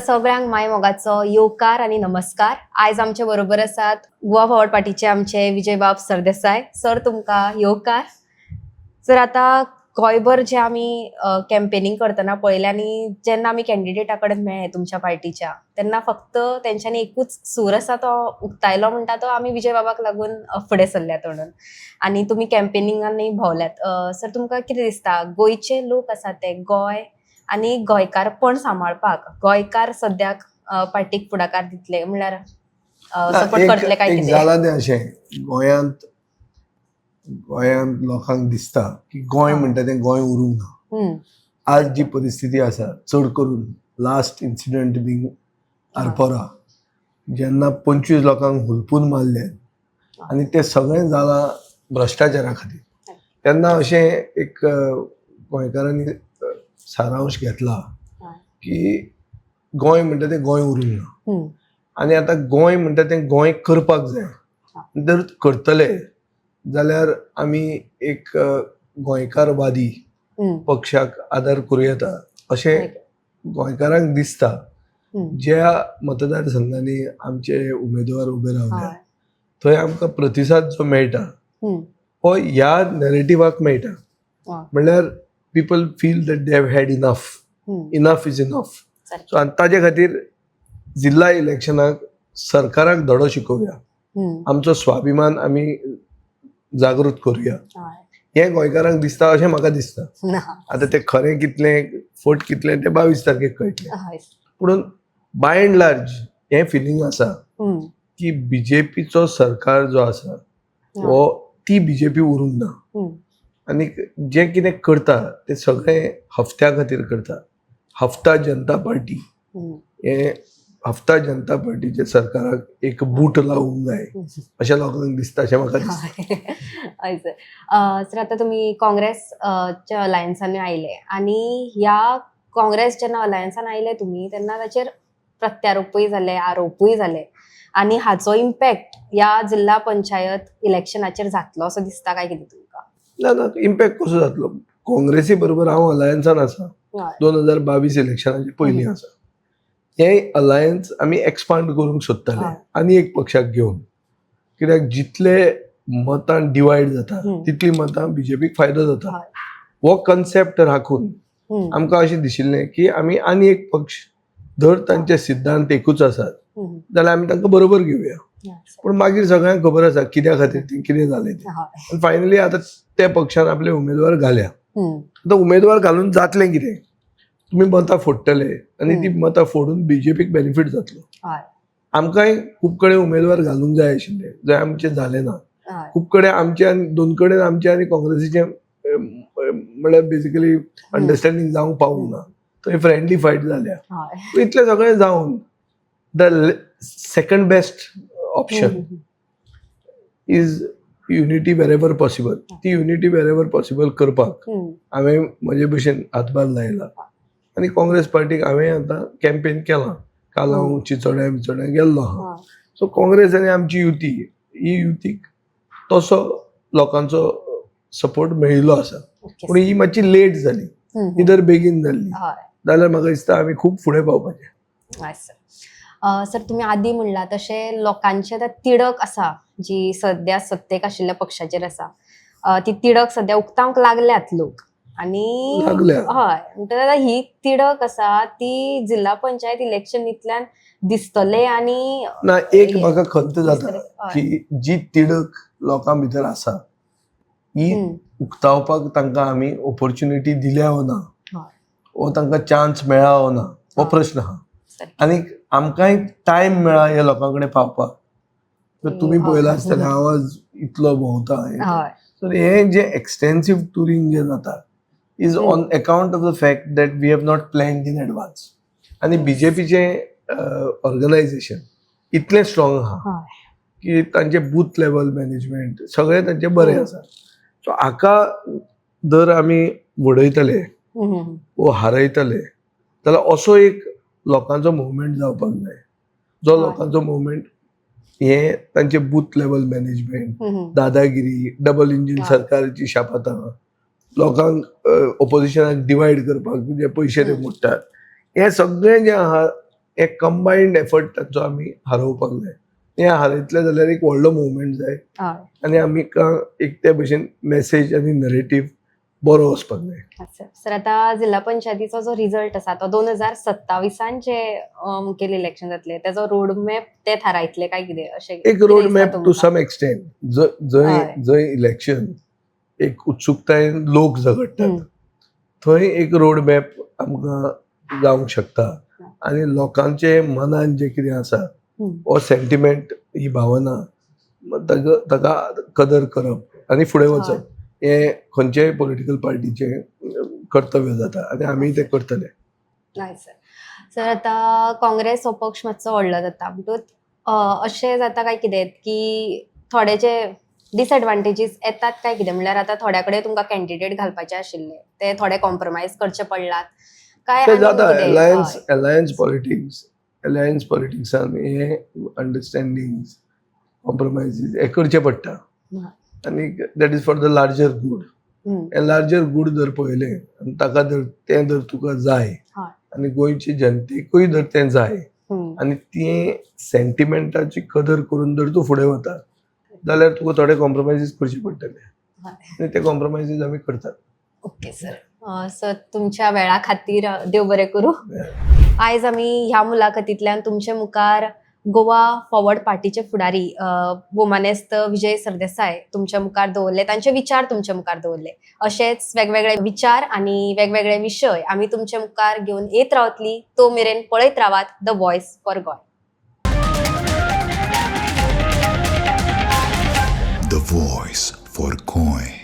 सगळ्यांक माय मोगाचो येवकार आणि नमस्कार. आयज आमचे बरोबर आसात गोवा फॉरवर्ड पार्टीचे आमचे विजयबाब सरदेसाय सर. तुमकां येवकार. सर, आता गोंयभर जे आमी कॅम्पेनिंग करतना पळयलें आनी जेन्ना आमी कॅन्डिडेटा कडेन मेळ्ळे तुमच्या पार्टीच्या, तेन्ना फक्त तेंच्यांनी एकूच सूर आसा तो उक्तायलो म्हणटा तो आमी विजय बाबाक लागून फुडें सरल्यात म्हणून. आनी तुमी कॅम्पेनिंगांनी भोंवल्यात. सर, तुमकां कितें दिसता गोंयचे लोक आसात ते गोंय आनी गोंयकारपण सांबाळपाक गोंयकार सद्याक पार्टीक फुडाकार दितले म्हणल्यार सपोर्ट करतले काय कितें? जालां तें अशें गोंयांत लोकांक दिसता की गोंय म्हणटा तें गोंय उरूंक ना. आज जी परिस्थिती आसा, चड करून लास्ट इन्सिडंट बींग आरपोरा, जेन्ना 25 लोकांक हुलपून मारले आनी तें सगळें जालां भ्रश्टाचारा खातीर, तेन्ना अशें एक गोंयकारांनी सारांश घेतला की गोंय म्हणटा तें गोंय उरूंक ना. आनी आतां गोंय म्हणटा तें गोंय करपाक जाय. जर करतले जाल्यार आमी एक गोंयकारवादी पक्षाक आदार करूं येता अशें गोंयकारांक दिसता. ज्या मतदारसंघांनी आमचे उमेदवार उबे रावल्या थंय आमकां प्रतिसाद जो मेळटा हो ह्या नॅरेटिवाक मेळटा. म्हणल्यार people feel that they have had enough is enough. So आनी ताजे खातीर जिल्ला इलेक्शनाक सरकाराक धडो शिकोवया, आमचो स्वाभिमान आमी जागृत करूया, हें गोंयकारांक दिसता अशें म्हाका दिसता. आतां तें खरें कितलें फट कितलें तें 22 तारखेक कळटलें. पूण बाय एंड लार्ज हें फिलींग आसा की बीजेपीचो सरकार जो आसा हो ती बीजेपी उरूंक ना. आनी जें कितें करता तें सगळें हफ्त्या खातीर करता. हफ्ता जनता पार्टी हें हफ्ता जनता पार्टीच्या सरकाराक एक बूट लावूंक जाय अशें लोकांक दिसता, अशें म्हाका दिसता. हय सर. सर, आता तुम्ही काँग्रेसच्या अलायन्सांनी आयले आनी ह्या काँग्रेस जेन्ना अलायन्सान आयले तुमी तेन्ना ताचेर प्रत्यारोपय जाले, आरोपूय जाले आनी हाचो इम्पॅक्ट ह्या जिल्ला पंचायत इलेक्शनाचेर जातलो असो दिसता काय कितें तुमकां? ना, इम्पॅक्ट कसो जातलो? काँग्रेसी बरोबर हांव अलायन्सान आसा 2022 इलेक्शनाचे पयलीं आसा. हें अलायन्स आमी एक्सपांड करूंक सोदताले आनी एक पक्षाक घेवन, कित्याक जितले मतां डिवायड जाता तितली मतां बीजेपीक फायदो जाता. हो कन्सेप्ट राखून आमकां अशें दिशिल्लें की आमी आनी एक पक्ष धर तांचे सिद्धांत एकूच आसात जाल्यार आमी तांकां बरोबर घेवया. पूण मागीर सगळ्यांक खबर आसा कित्या खातीर तें कितें जालें तें. फायनली आतां त्या पक्षान आपले उमेदवार घाल्या. आतां उमेदवार घालून जातलें कितें? तुमी मतां फोडटले आनी ती मतां फोडून बीजेपीक बेनिफीट जातलो. आमकांय खूब कडेन उमेदवार घालूंक जाय आशिल्ले, जंय आमचें जालें ना. खूब कडेन आमचे आनी दोन कडेन आमचे आनी काँग्रेसीचे म्हळ्यार बेसिकली अंडरस्टँडींग जावंक पावूंक ना. थंय फ्रेंडली फायट जाल्या. इतलें सगळें जावन the second best option is unity wherever possible. ती युनिटी वेरेवर पॉसिबल करपाक हांवें म्हजे भशेन हातभार लायला आनी काँग्रेस पार्टीक हांवें आतां कॅम्पेन केलां. काल हांव चिचोड्या गेल्लो आहा. सो काँग्रेस आनी आमची युती, ही युतीक तसो लोकांचो सपोर्ट मेळिल्लो आसा. पूण ही मातशी लेट जाली, ही जर बेगीन जाल्ली जाल्यार म्हाका दिसता आमी खूब फुडें पावपाचें. सर, तुम्ही आदी म्हणला तशें लोकांचे तिडक आसा जी सध्या सत्तेक आशिल्ल्या पक्षाचेर आसा, ती तिडक सध्या उक्तावंक लागल्यात लोक आनी हय म्हणटा ही तिडक आसा ती जिल्हा पंचायत इलेक्शनींतल्यान दिसतले. आनी ना, एक म्हाका खंत जाता की जी तिडक लोकां भितर आसा ही उक्तावपाक तांकां आमी ऑपॉर्च्युनिटी दिल्या हो ना, वो तांकां चान्स मेळ्ळा हो ना, हो प्रश्न आहा. आनी आमकांय टायम मेळ्ळा ह्या लोकां कडेन पावपाक. तुमी पळयला आसतलें आवाज इतलो भोंवता. सो हें जें एक्सटेन्सीव टुरींग जें जाता is on account of the fact that we have not planned in advance. आनी बीजेपीचें ऑर्गनायझेशन इतलें स्ट्रॉंग आहा की तांचे बूथ लेवल मॅनेजमेंट सगळें तांचें बरें आसा. सो हाका जर आमी वडयतले वो हारयतले जाल्यार असो एक लोकांचो मुवमेंट जावपाक जाय, जो लोकांचो मुवमेंट हे तांचे बूथ लेवल मॅनेजमेंट, दादागिरी, डबल इंजीन सरकाराची शापातां, लोकांक ऑपोजिशनाक डिवायड करपाक जे पयशे ते मोडटात, हें सगळें जें आहा एक कंबायंड एफर्ट तांचो आमी हारोवपाक जाय. हे हारयतले जाल्यार एक व्हडलो मुवमेंट जाय हय. आनी आमी एक त्या भशेन मेसेज आनी नरेटीव बरो वचपाक जाय. सर आता जिल्हा पंचायतीचो जो रिझल्ट आसा तो 2027 जे मुखेल इलेक्शन जातले त्याचो रोड मॅप ते थारायतले काय कितें अशें एक road map to some extent जंय जंय इलेक्शन एक उत्सुकतायेन लोक झगडटात थंय एक रोड मॅप आमकां जावंक शकता आनी लोकांचे मनान जे कितें आसा हो सेंटिमेंट ही भावना ताका कदर करप आनी फुडें वचप हे खंयच्याय पॉलिटिकल पार्टीचे कर्तव्य जाता आनी आमी ते करतले. नाही सर आता काँग्रेस हो पक्ष मातसो व्हडलो जाता म्हणटूच अशें जाता काय कितें की थोडे जे डिसएडवांटेजीस येतात काय कितें म्हणल्यार आता थोड्या कडेन तुमकां कॅन्डिडेट घालपाचे आशिल्ले ते थोडे कॉम्प्रोमायज करचे पडलात काय ते जाता अलायन्स पॉलिटिक्सान हे अंडरस्टँडिंग कॉम्प्रोमायजीस हे करचे पडटा आनी that is for the larger good. हे लार्जर गूड जर पळयलें आनी ताका जर तुका जाय आनी गोंयचे जनतेकूय जर तें जाय आनी ती सेंटिमेंटाची कदर करून जर तूं फुडें वता जाल्यार तुका थोडे कॉम्प्रोमायजीस करचे पडटले आनी ते कॉम्प्रोमायजीस आमी करतात. ओके सर तुमच्या वेळा खातीर देव बरें करूं. आयज आमी ह्या मुलाखतींतल्यान तुमचे मुखार गोवा फॉरवर्ड पार्टीचे फुडारी भोवमानेस्त विजय सरदेसाय तुमच्या मुखार दवरले तांचे विचार तुमच्या मुखार दवरले अशेच वेगवेगळे विचार आनी वेगवेगळे विशय आमी तुमच्या मुखार घेवन येत रावतली. तो मेरेन पळयत रावात द व्हॉइस फॉर गोय. The Voice for Goy.